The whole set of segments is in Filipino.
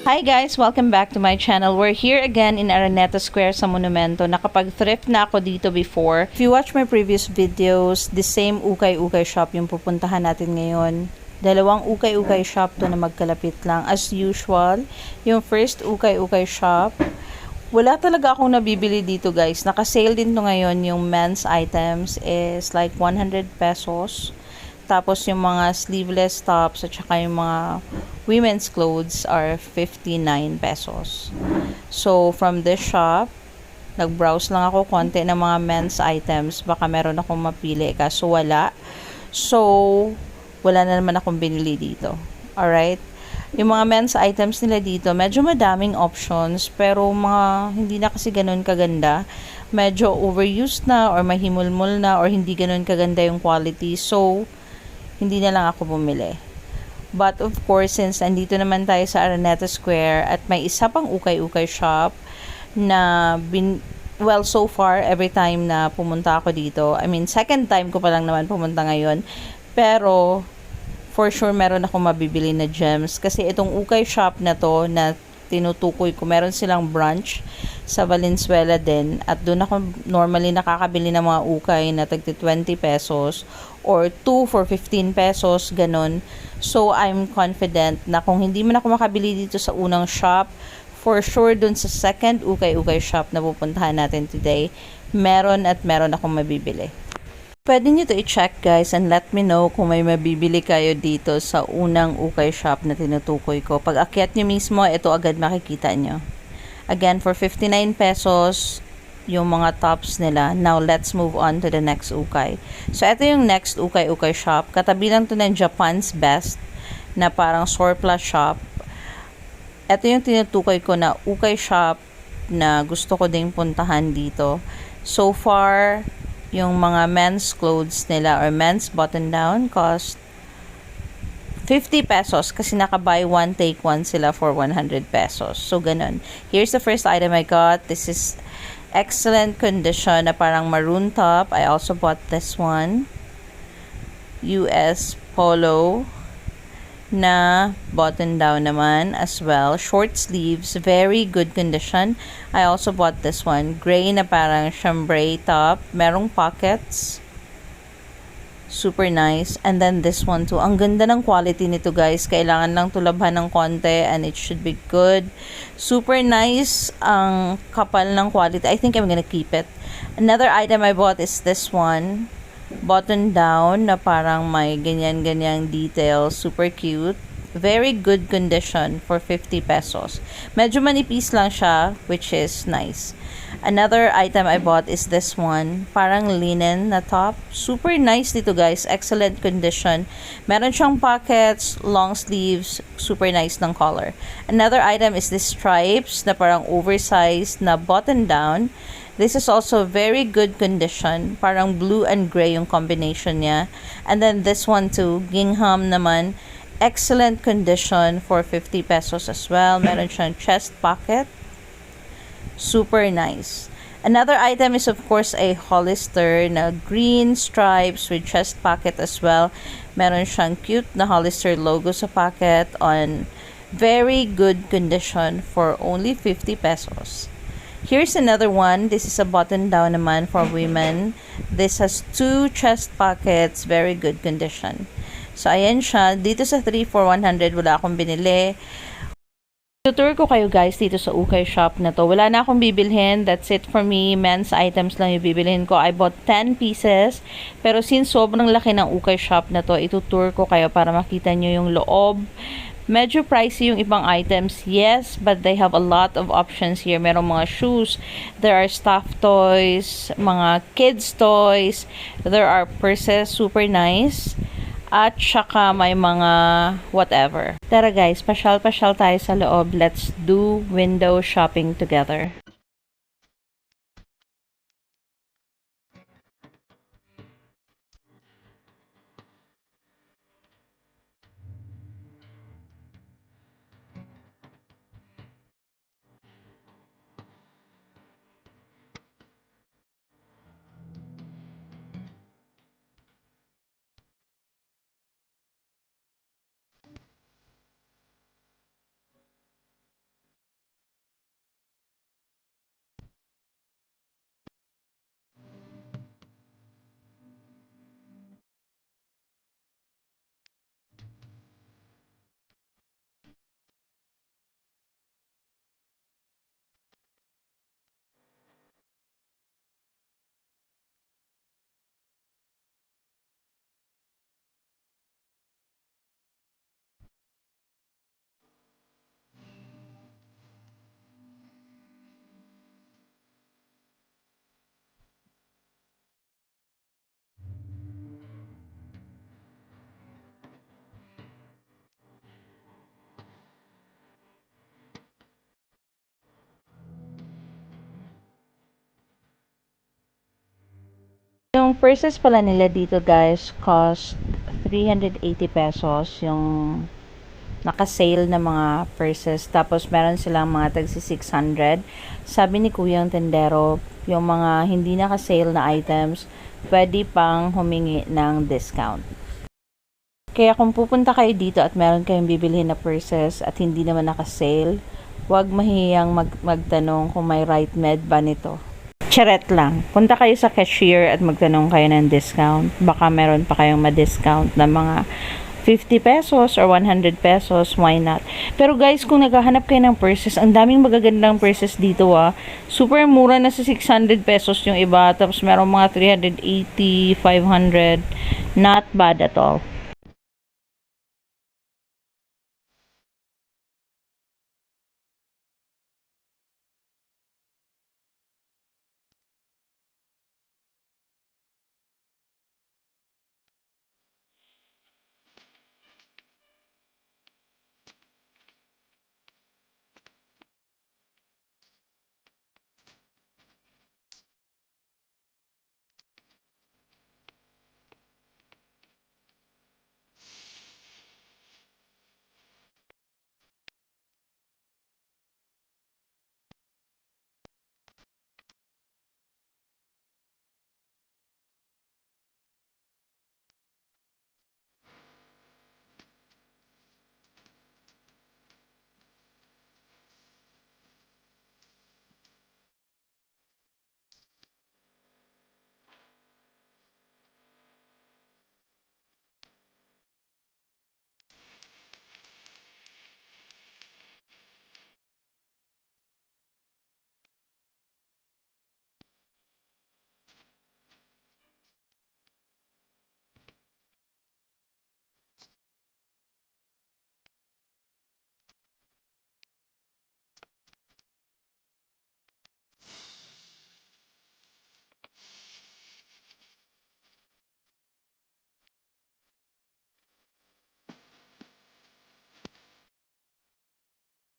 Hi guys! Welcome back to my channel. We're here again in Araneta Square sa Monumento. Nakapag-thrift na ako dito before. If you watch my previous videos, the same ukay-ukay shop yung pupuntahan natin ngayon. Dalawang ukay-ukay shop to na magkalapit lang. As usual, yung first ukay-ukay shop, wala talaga akong nabibili dito guys. Naka-sale din to ngayon. Yung men's items is like 100 pesos. Tapos yung mga sleeveless tops at saka yung mga women's clothes are 59 pesos. So from this shop, nag-browse lang ako konti ng mga men's items. Baka meron akong mapili kaso wala. So wala na naman akong binili dito. Alright? Yung mga men's items nila dito, medyo madaming options pero mga hindi na kasi ganun kaganda. Medyo overused na or mahimulmul na or hindi ganun kaganda yung quality. So hindi na lang ako bumili. But of course, since andito naman tayo sa Araneta Square at may isa pang ukay-ukay shop na well, so far, every time na pumunta ako dito, I mean, second time ko pa lang naman pumunta ngayon, pero for sure meron akong mabibili na gems kasi itong ukay shop na to na tinutukoy ko, meron silang branch sa Valenzuela din at doon ako normally nakakabili ng mga ukay na tagti 20 pesos or 2 for 15 pesos, ganun. So, I'm confident na kung hindi man ako makabili dito sa unang shop, for sure dun sa second ukay-ukay shop na pupuntahan natin today, meron at meron akong mabibili. Pwede nyo to i-check guys and let me know kung may mabibili kayo dito sa unang ukay shop na tinutukoy ko. Pag akyat nyo mismo, ito agad makikita nyo. Again, for 59 pesos, yung mga tops nila. Now, let's move on to the next ukay. So, ito yung next ukay-ukay shop. Katabi lang to ng Japan's Best na parang surplus shop. Ito yung tinutukoy ko na ukay shop na gusto ko ding puntahan dito. So far, yung mga men's clothes nila or men's button down cost 50 pesos kasi naka-buy one take one sila for 100 pesos. So, ganun. Here's the first item I got. This is excellent condition na parang maroon top. I also bought this one. US Polo na button down naman as well. Short sleeves. Very good condition. I also bought this one. Gray na parang chambray top. Merong pockets. Super nice. And then this one too. Ang ganda ng quality nito guys. Kailangan lang tulabhan ng konti and it should be good. Super nice ang kapal ng quality. I think I'm gonna keep it. Another item I bought is this one. Button down na parang may ganyan-ganyang details. Super cute. Very good condition for 50 pesos. Medyo manipis lang siya, which is nice. Another item I bought is this one. Parang linen na top. Super nice dito guys. Excellent condition. Meron siyang pockets, long sleeves. Super nice ng color. Another item is this stripes na parang oversized na button down. This is also very good condition. Parang blue and gray yung combination niya. And then this one too. Gingham naman. Excellent condition for 50 pesos as well. Meron siyang chest pocket. Super nice. Another item is of course a Hollister na green stripes with chest pocket as well. Meron siyang cute na Hollister logo sa pocket on very good condition for only 50 pesos. Here's another one. This is a button down naman for women. This has 2 chest pockets. Very good condition. So, ayan siya. Dito sa 3 for 100, wala akong binili. Tutur ko kayo guys dito sa ukay shop na to. Wala na akong bibilhin. That's it for me. Men's items lang yung bibilhin ko. I bought 10 pieces. Pero since sobrang laki ng ukay shop na to, itutur ko kayo para makita nyo yung loob. Medyo pricey yung ibang items, yes, but they have a lot of options here. Merong mga shoes, there are stuffed toys, mga kids toys, there are purses, super nice. At saka may mga whatever. Tara guys, pasyal-pasyal tayo sa loob. Let's do window shopping together. Yung purses pala nila dito guys cost 380 pesos yung naka-sale na mga purses. Tapos meron silang mga tagsi 600. Sabi ni Kuyang Tendero, yung mga hindi naka-sale na items, pwede pang humingi ng discount. Kaya kung pupunta kayo dito at meron kayong bibilhin na purses at hindi naman naka-sale, huwag mahiyang magtanong kung may right med ba nito. Charet lang. Punta kayo sa cashier at magtanong kayo ng discount. Baka meron pa kayong ma-discount na mga 50 pesos or 100 pesos, why not? Pero guys, kung naghahanap kayo ng purses, ang daming magagandang purses dito Super mura na sa 600 pesos yung iba, tapos merong mga 380, 500. Not bad at all.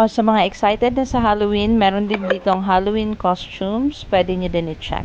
O sa mga excited na sa Halloween, meron din ditong Halloween costumes. Pwede nyo din i-check.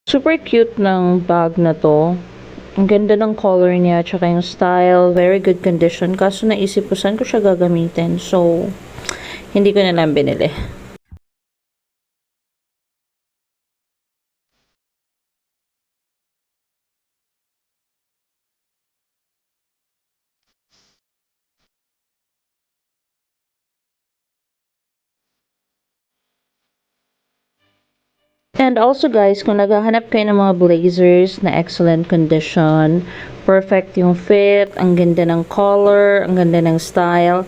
Super cute ng bag na to. Ang ganda ng color niya, tsaka yung style, very good condition. Kaso naisip ko, saan ko siya gagamitin? So, hindi ko na lang binili. And also guys, kung naghahanap kayo ng mga blazers na excellent condition, perfect yung fit, ang ganda ng color, ang ganda ng style.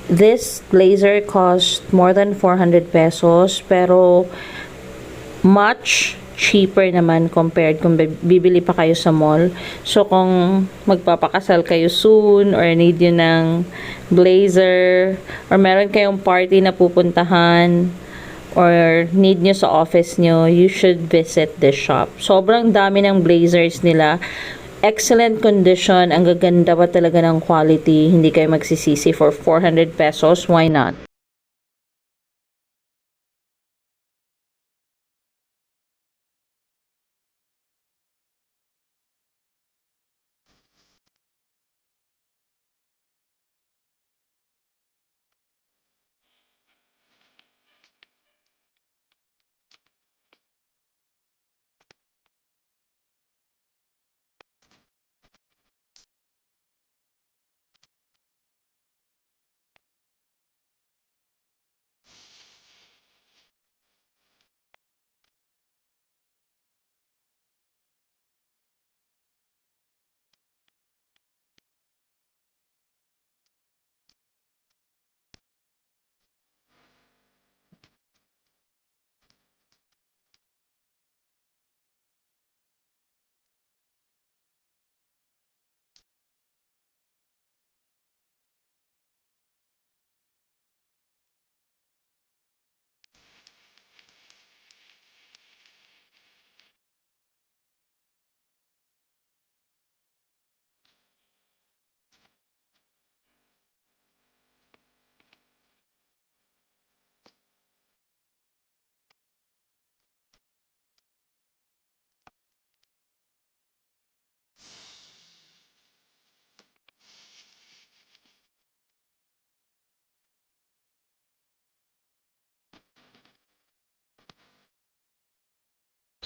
This blazer cost more than 400 pesos, pero match cheaper naman compared kung bibili pa kayo sa mall. So, kung magpapakasal kayo soon or need yun ng blazer or meron kayong party na pupuntahan or need nyo sa office nyo, you should visit this shop. Sobrang dami ng blazers nila. Excellent condition. Ang gaganda pa talaga ng quality. Hindi kayo magsisisi for 400 pesos. Why not?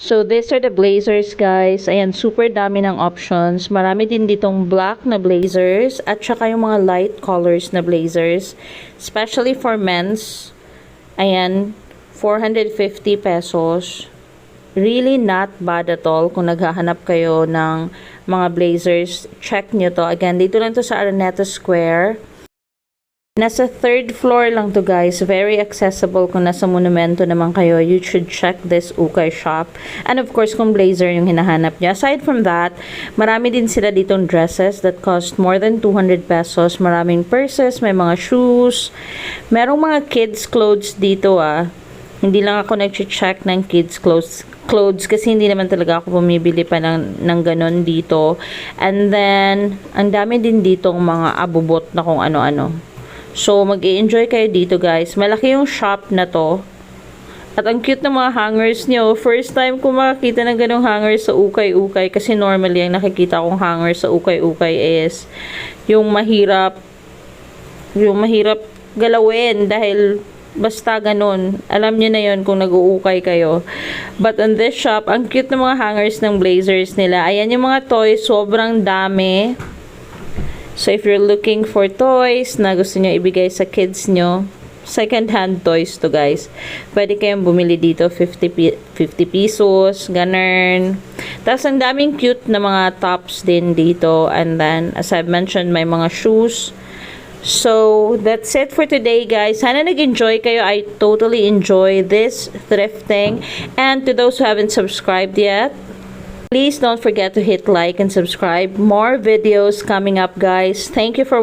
So, these are the blazers, guys. Ayan, super dami ng options. Marami din ditong black na blazers at saka yung mga light colors na blazers. Especially for men's. Ayan, 450 pesos. Really not bad at all kung naghahanap kayo ng mga blazers. Check nyo to. Again, dito lang to sa Araneta Square. Nasa third floor lang to, guys. Very accessible kung nasa Monumento naman kayo. You should check this ukay shop. And of course, kung blazer yung hinahanap niya. Aside from that, marami din sila ditong dresses that cost more than 200 pesos. Maraming purses, may mga shoes. Merong mga kids clothes dito Hindi lang ako nag-check ng kids clothes kasi hindi naman talaga ako bumibili pa ng ganon dito. And then, ang dami din ditong mga abubot na kung ano-ano. So, mag-i-enjoy kayo dito, guys. Malaki yung shop na to. At ang cute ng mga hangers nyo. First time ko makakita ng ganong hangers sa ukay-ukay. Kasi normally, ang nakikita kong hangers sa ukay-ukay is yung mahirap galawin dahil basta ganon. Alam nyo na yon kung nag-uukay kayo. But on this shop, ang cute ng mga hangers ng blazers nila. Ayan yung mga toys. Sobrang dami. So, if you're looking for toys na gusto nyo ibigay sa kids nyo, second-hand toys to, guys. Pwede kayong bumili dito, 50 pesos, ganun. Tapos, ang daming cute na mga tops din dito. And then, as I've mentioned, may mga shoes. So, that's it for today, guys. Sana nag-enjoy kayo. I totally enjoy this thrifting. And to those who haven't subscribed yet, please don't forget to hit like and subscribe. More videos coming up, guys. Thank you for watching.